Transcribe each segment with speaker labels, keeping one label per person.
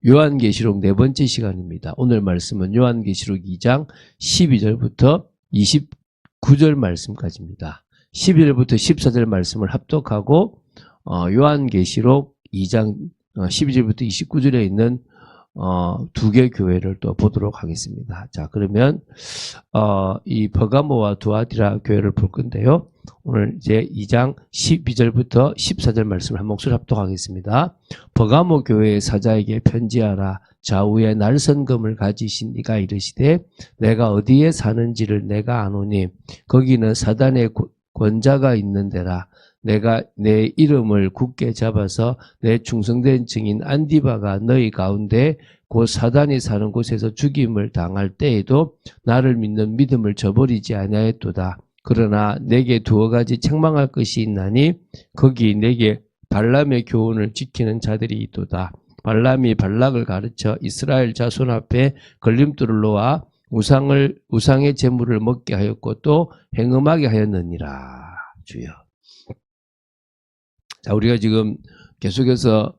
Speaker 1: 요한계시록 네 번째 시간입니다. 오늘 말씀은 요한계시록 2장 12절부터 29절 말씀까지입니다. 12절부터 14절 말씀을 합독하고 요한계시록 2장 12절부터 29절에 있는 두 개 교회를 또 보도록 하겠습니다. 자, 그러면 이 버가모와 두아디라 교회를 볼 건데요. 오늘 이제 2장 12절부터 14절 말씀을 한 목소리 합독하겠습니다. 버가모 교회의 사자에게 편지하라. 좌우에 날선금을 가지신 이가 이르시되 내가 어디에 사는지를 내가 아노니 거기는 사단의 권자가 있는 데라. 내가 내 이름을 굳게 잡아서 내 충성된 증인 안디바가 너희 가운데 곧 사단이 사는 곳에서 죽임을 당할 때에도 나를 믿는 믿음을 저버리지 아니하였도다. 그러나 내게 두어 가지 책망할 것이 있나니 거기 내게 발람의 교훈을 지키는 자들이 있도다. 발람이 발락을 가르쳐 이스라엘 자손 앞에 걸림돌을 놓아 우상의 제물을 먹게 하였고 또 행음하게 하였느니라. 주여. 자, 우리가 지금 계속해서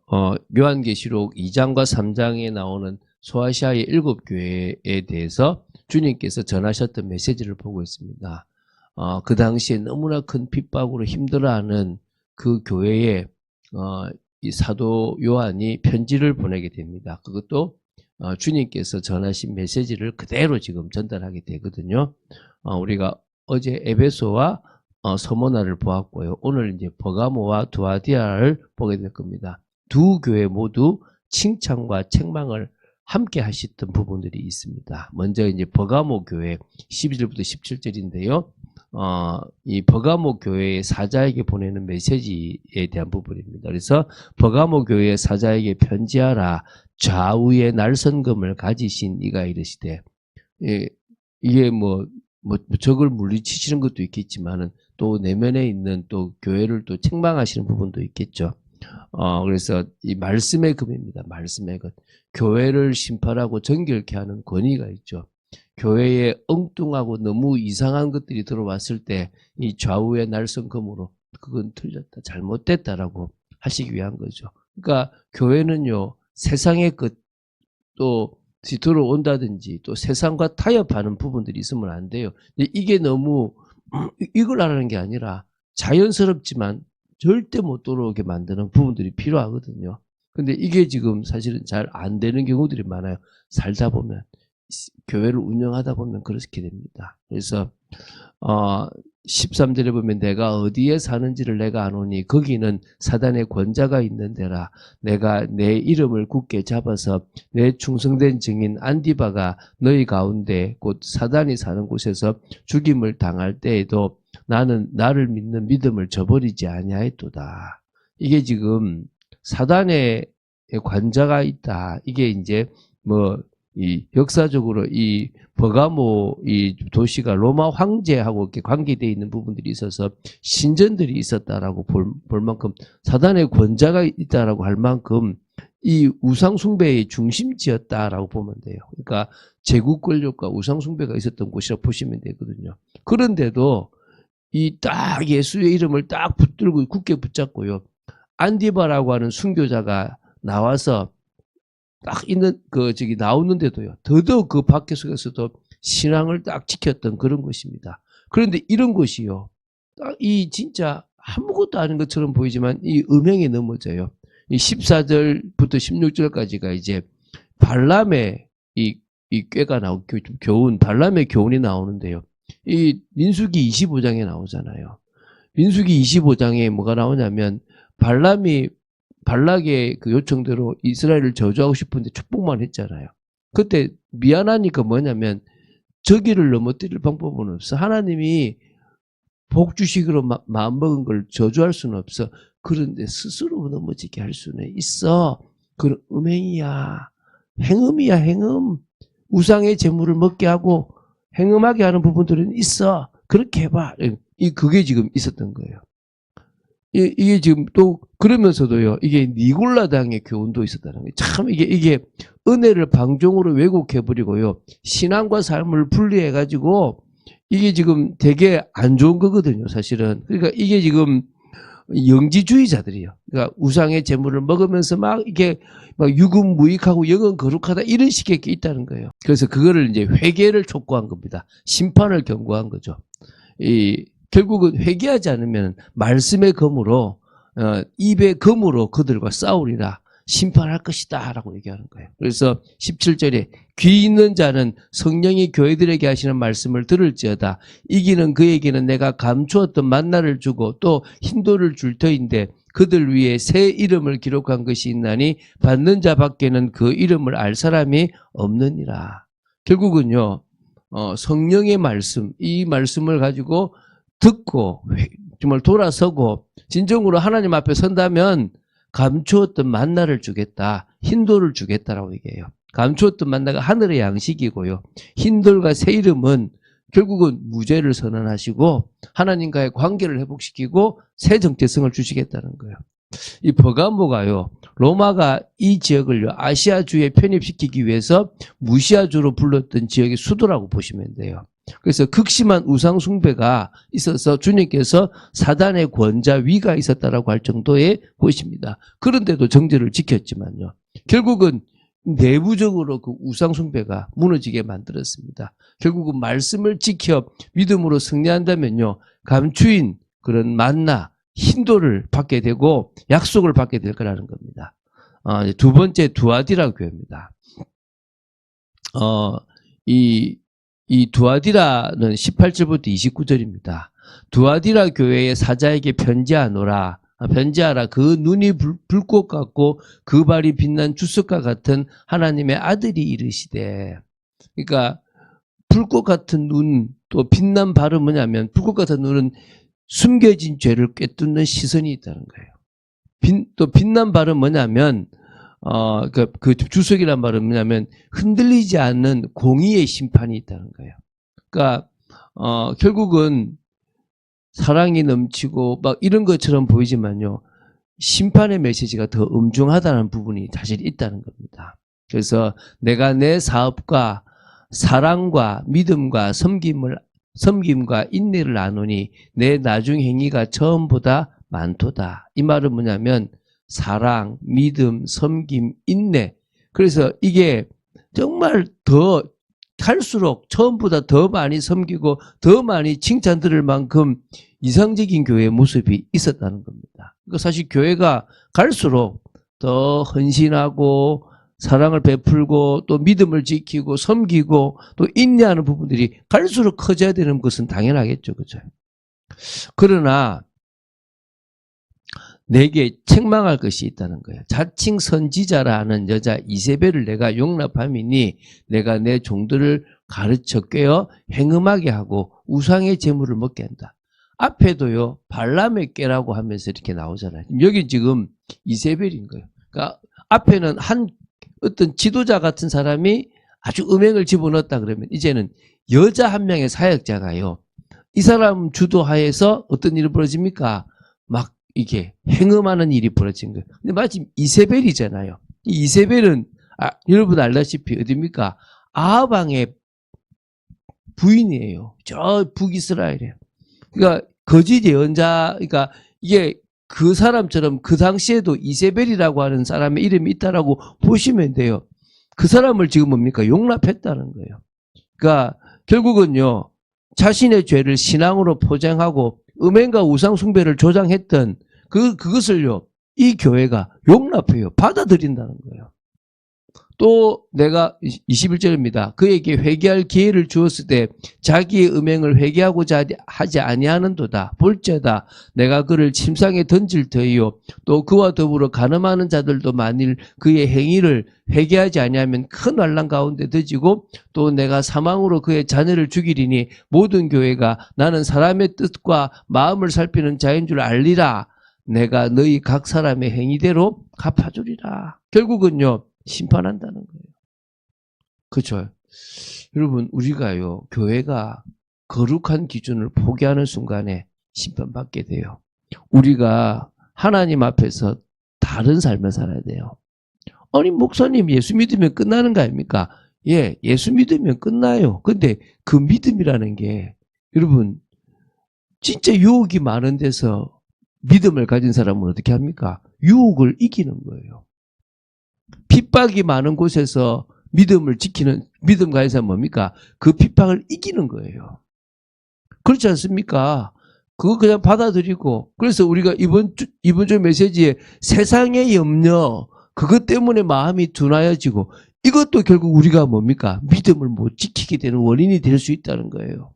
Speaker 1: 요한계시록 2장과 3장에 나오는 소아시아의 7교회에 대해서 주님께서 전하셨던 메시지를 보고 있습니다. 그 당시에 너무나 큰 핍박으로 힘들어하는 그 교회에 이 사도 요한이 편지를 보내게 됩니다. 그것도 주님께서 전하신 메시지를 그대로 지금 전달하게 되거든요. 우리가 어제 에베소와 서모나를 보았고요. 오늘 이제 버가모와 두아디아를 보게 될 겁니다. 두 교회 모두 칭찬과 책망을 함께 하셨던 부분들이 있습니다. 먼저 이제 버가모 교회 12절부터 17절인데요. 이 버가모 교회의 사자에게 보내는 메시지에 대한 부분입니다. 그래서 버가모 교회의 사자에게 편지하라. 좌우에 날선금을 가지신 이가 이르시되, 이게 적을 물리치시는 것도 있겠지만은 또 내면에 있는 또 교회를 또 책망하시는 부분도 있겠죠. 그래서 이 말씀의 금입니다. 말씀의 것. 교회를 심판하고 정결케 하는 권위가 있죠. 교회에 엉뚱하고 너무 이상한 것들이 들어왔을 때 이 좌우의 날선금으로 그건 틀렸다, 잘못됐다라고 하시기 위한 거죠. 그러니까 교회는요, 세상의 것도 들어온다든지 또 세상과 타협하는 부분들이 있으면 안 돼요. 근데 이게 너무 이걸 하라는 게 아니라 자연스럽지만 절대 못 들어오게 만드는 부분들이 필요하거든요. 근데 이게 지금 사실은 잘 안 되는 경우들이 많아요. 살다 보면, 교회를 운영하다 보면 그렇게 됩니다. 그래서 13절에 보면 내가 어디에 사는지를 내가 아노니 거기는 사단의 권자가 있는 데라. 내가 내 이름을 굳게 잡아서 내 충성된 증인 안디바가 너희 가운데 곧 사단이 사는 곳에서 죽임을 당할 때에도 나는 나를 믿는 믿음을 저버리지 아니하였도다. 이게 지금 사단의 관자가 있다. 이게 이제 이 역사적으로 이 버가모 이 도시가 로마 황제하고 이렇게 관계되어 있는 부분들이 있어서 신전들이 있었다라고 볼 만큼 사단의 권자가 있다라고 할 만큼 이 우상숭배의 중심지였다라고 보면 돼요. 그러니까 제국 권력과 우상숭배가 있었던 곳이라고 보시면 되거든요. 그런데도 이 딱 예수의 이름을 딱 붙들고 굳게 붙잡고요. 안디바라고 하는 순교자가 나와서 딱 있는 나오는데도요. 더더욱 그 밖에 속에서도 신앙을 딱 지켰던 그런 것입니다. 그런데 이런 것이요. 딱 이 진짜 아무것도 아닌 것처럼 보이지만 이 음행에 넘어져요. 이 14절부터 16절까지가 이제 발람의 이 꾀가 교훈, 발람의 교훈이 나오는데요. 이 민수기 25장에 나오잖아요. 민수기 25장에 뭐가 나오냐면 발락의 그 요청대로 이스라엘을 저주하고 싶은데 축복만 했잖아요. 그때 미안하니까 뭐냐면 저기를 넘어뜨릴 방법은 없어. 하나님이 복 주시기로 마음먹은 걸 저주할 수는 없어. 그런데 스스로 넘어지게 할 수는 있어. 그건 음행이야. 행음이야, 행음. 우상의 재물을 먹게 하고 행음하게 하는 부분들은 있어. 그렇게 해봐. 그게 지금 있었던 거예요. 이게 지금 또 그러면서도요. 이게 니골라당의 교훈도 있었다는 거예요. 참 이게 은혜를 방종으로 왜곡해버리고요. 신앙과 삶을 분리해가지고 이게 지금 되게 안 좋은 거거든요. 사실은. 그러니까 이게 지금 영지주의자들이요. 그러니까 우상의 재물을 먹으면서 막 이게 막 유금무익하고 영은 거룩하다 이런 식의 게 있다는 거예요. 그래서 그거를 이제 회개를 촉구한 겁니다. 심판을 경고한 거죠. 결국은 회개하지 않으면 말씀의 검으로 입의 검으로 그들과 싸우리라. 심판할 것이다 라고 얘기하는 거예요. 그래서 17절에 귀 있는 자는 성령이 교회들에게 하시는 말씀을 들을지어다. 이기는 그에게는 내가 감추었던 만나를 주고 또 흰돌을 줄 터인데 그들 위에 새 이름을 기록한 것이 있나니 받는 자 밖에는 그 이름을 알 사람이 없느니라. 결국은요 성령의 말씀, 이 말씀을 가지고 듣고 정말 돌아서고 진정으로 하나님 앞에 선다면 감추었던 만나를 주겠다. 흰돌을 주겠다라고 얘기해요. 감추었던 만나가 하늘의 양식이고요. 흰돌과 새 이름은 결국은 무죄를 선언하시고 하나님과의 관계를 회복시키고 새 정체성을 주시겠다는 거예요. 이 버가모가요. 로마가 이 지역을 아시아주에 편입시키기 위해서 무시아주로 불렀던 지역의 수도라고 보시면 돼요. 그래서 극심한 우상 숭배가 있어서 주님께서 사단의 권자 위가 있었다라고 할 정도의 곳입니다. 그런데도 정제를 지켰지만요. 결국은 내부적으로 그 우상 숭배가 무너지게 만들었습니다. 결국은 말씀을 지켜 믿음으로 승리한다면요. 감추인 그런 만나, 흰돌을 받게 되고 약속을 받게 될 거라는 겁니다. 두 번째 두아디라 교회입니다. 이 두아디라는 18절부터 29절입니다. 두아디라 교회의 사자에게 편지하노라. 편지하라. 그 눈이 불꽃 같고 그 발이 빛난 주석과 같은 하나님의 아들이 이르시되. 그러니까 불꽃 같은 눈, 또 빛난 발은 뭐냐면 불꽃 같은 눈은 숨겨진 죄를 꿰뚫는 시선이 있다는 거예요. 또 빛난 발은 뭐냐면 그 주석이란 말은 뭐냐면 흔들리지 않는 공의의 심판이 있다는 거예요. 그러니까 결국은 사랑이 넘치고 막 이런 것처럼 보이지만요. 심판의 메시지가 더 엄중하다는 부분이 사실 있다는 겁니다. 그래서 내가 내 사업과 사랑과 믿음과 섬김과 인내를 나누니 내 나중 행위가 처음보다 많도다. 이 말은 뭐냐면 사랑, 믿음, 섬김, 인내. 그래서 이게 정말 더 갈수록 처음보다 더 많이 섬기고 더 많이 칭찬 들을 만큼 이상적인 교회의 모습이 있었다는 겁니다. 그러니까 사실 교회가 갈수록 더 헌신하고 사랑을 베풀고 또 믿음을 지키고 섬기고 또 인내하는 부분들이 갈수록 커져야 되는 것은 당연하겠죠. 그죠? 그러나 내게 책망할 것이 있다는 거예요. 자칭 선지자라는 여자 이세벨을 내가 용납함이니 내가 내 종들을 가르쳐 꿰어 행음하게 하고 우상의 재물을 먹게 한다. 앞에도요 발람의 꾀라고 하면서 이렇게 나오잖아요. 여기 지금 이세벨인 거예요. 그러니까 앞에는 한 어떤 지도자 같은 사람이 아주 음행을 집어넣었다 그러면 이제는 여자 한 명의 사역자가요. 이 사람 주도하에서 어떤 일이 벌어집니까? 막 이게 행음하는 일이 벌어진 거예요. 근데 마침 이세벨이잖아요. 이 이세벨은 여러분 알다시피 어디입니까? 아합 왕의 부인이에요. 저 북이스라엘이에요. 그러니까 거짓 예언자, 그러니까 이게 그 사람처럼 그 당시에도 이세벨이라고 하는 사람의 이름이 있다라고 보시면 돼요. 그 사람을 지금 뭡니까? 용납했다는 거예요. 그러니까 결국은요, 자신의 죄를 신앙으로 포장하고 음행과 우상 숭배를 조장했던 그것을요, 이 교회가 용납해요. 받아들인다는 거예요. 또 내가 21절입니다. 그에게 회개할 기회를 주었을 때 자기의 음행을 회개하고자 하지 아니하는도다. 볼지어다 내가 그를 침상에 던질 터이요 또 그와 더불어 간음하는 자들도 만일 그의 행위를 회개하지 아니하면 큰 환난 가운데 던지고 또 내가 사망으로 그의 자녀를 죽이리니 모든 교회가 나는 사람의 뜻과 마음을 살피는 자인 줄 알리라. 내가 너희 각 사람의 행위대로 갚아주리라. 결국은요 심판한다는 거예요. 그렇죠? 여러분 우리가요 교회가 거룩한 기준을 포기하는 순간에 심판받게 돼요. 우리가 하나님 앞에서 다른 삶을 살아야 돼요. 아니 목사님 예수 믿으면 끝나는 거 아닙니까? 예, 예수 믿으면 끝나요. 근데 그 믿음이라는 게 여러분 진짜 유혹이 많은 데서 믿음을 가진 사람은 어떻게 합니까? 유혹을 이기는 거예요. 핍박이 많은 곳에서 믿음 가진 사람은 뭡니까? 그 핍박을 이기는 거예요. 그렇지 않습니까? 그거 그냥 받아들이고, 그래서 우리가 이번 주 메시지에 세상의 염려, 그것 때문에 마음이 둔하여지고, 이것도 결국 우리가 뭡니까? 믿음을 못 지키게 되는 원인이 될 수 있다는 거예요.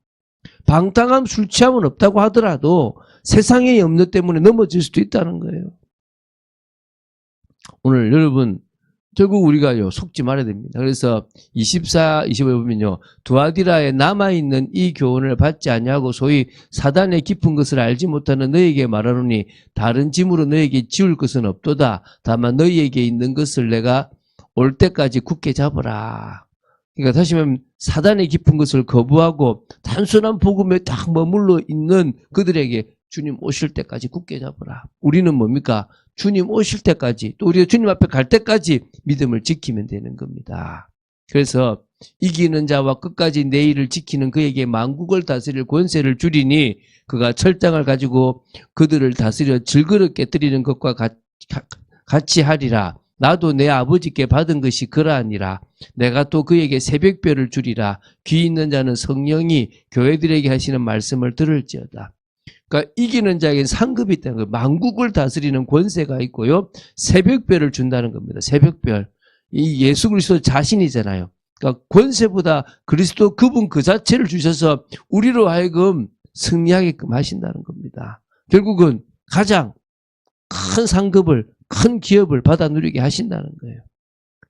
Speaker 1: 방탕함, 술 취함은 없다고 하더라도 세상의 염려 때문에 넘어질 수도 있다는 거예요. 오늘 여러분, 결국 우리가요, 속지 말아야 됩니다. 그래서 24, 25에 보면요, 두아디라에 남아있는 이 교훈을 받지 아니하고 소위 사단의 깊은 것을 알지 못하는 너희에게 말하노니 다른 짐으로 너희에게 지울 것은 없도다. 다만 너희에게 있는 것을 내가 올 때까지 굳게 잡으라. 그러니까 다시 말하면 사단의 깊은 것을 거부하고 단순한 복음에 딱 머물러 있는 그들에게 주님 오실 때까지 굳게 잡으라. 우리는 뭡니까? 주님 오실 때까지, 또 우리가 주님 앞에 갈 때까지 믿음을 지키면 되는 겁니다. 그래서 이기는 자와 끝까지 내 일을 지키는 그에게 만국을 다스릴 권세를 주리니 그가 철장을 가지고 그들을 다스려 질그릇 깨뜨리는 것과 같이 하리라. 나도 내 아버지께 받은 것이 그러하니라. 내가 또 그에게 새벽별을 주리라. 귀 있는 자는 성령이 교회들에게 하시는 말씀을 들을지어다. 그러니까 이기는 자에게 상급이 있다는 거예요. 만국을 다스리는 권세가 있고요. 새벽별을 준다는 겁니다. 새벽별. 이 예수 그리스도 자신이잖아요. 그러니까 권세보다 그리스도 그분 그 자체를 주셔서 우리로 하여금 승리하게끔 하신다는 겁니다. 결국은 가장 큰 상급을, 큰 기업을 받아 누리게 하신다는 거예요.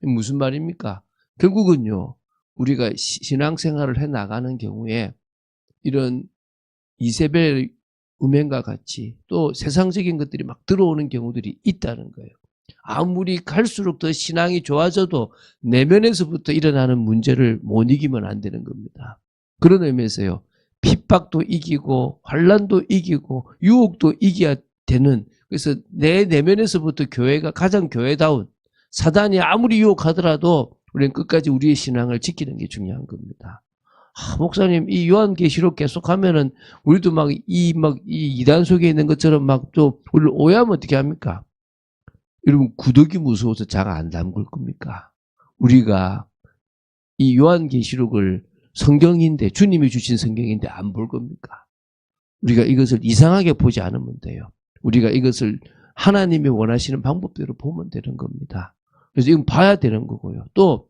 Speaker 1: 무슨 말입니까? 결국은요, 우리가 신앙생활을 해 나가는 경우에 이런 이세벨 음행과 같이 또 세상적인 것들이 막 들어오는 경우들이 있다는 거예요. 아무리 갈수록 더 신앙이 좋아져도 내면에서부터 일어나는 문제를 못 이기면 안 되는 겁니다. 그런 의미에서요, 핍박도 이기고 환난도 이기고 유혹도 이겨야 되는, 그래서 내 내면에서부터 교회가 가장 교회다운, 사단이 아무리 유혹하더라도 우리는 끝까지 우리의 신앙을 지키는 게 중요한 겁니다. 목사님, 이 요한계시록 계속하면은 우리도 이 이단 속에 있는 것처럼 또 우리를 오해하면 어떻게 합니까? 여러분, 구더기 무서워서 자가 안 담글 겁니까? 우리가 이 요한계시록을 성경인데, 주님이 주신 성경인데 안 볼 겁니까? 우리가 이것을 이상하게 보지 않으면 돼요. 우리가 이것을 하나님이 원하시는 방법대로 보면 되는 겁니다. 그래서 이건 봐야 되는 거고요. 또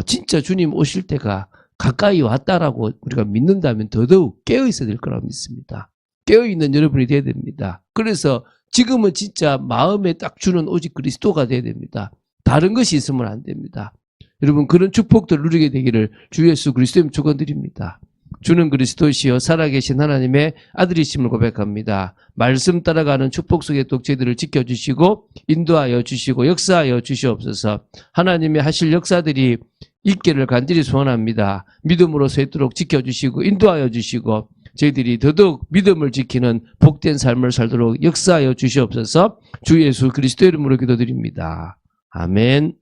Speaker 1: 진짜 주님 오실 때가 가까이 왔다라고 우리가 믿는다면 더더욱 깨어있어야 될 거라고 믿습니다. 깨어있는 여러분이 돼야 됩니다. 그래서 지금은 진짜 마음에 딱 주는 오직 그리스도가 돼야 됩니다. 다른 것이 있으면 안 됩니다. 여러분, 그런 축복들을 누리게 되기를 주 예수 그리스도님 축원드립니다. 주는 그리스도시요 살아계신 하나님의 아들이심을 고백합니다. 말씀 따라가는 축복 속의 독재들을 지켜주시고 인도하여 주시고 역사하여 주시옵소서. 하나님의 하실 역사들이 있기를 간절히 소원합니다. 믿음으로 서 있도록 지켜주시고 인도하여 주시고 저희들이 더더욱 믿음을 지키는 복된 삶을 살도록 역사하여 주시옵소서. 주 예수 그리스도 이름으로 기도드립니다. 아멘.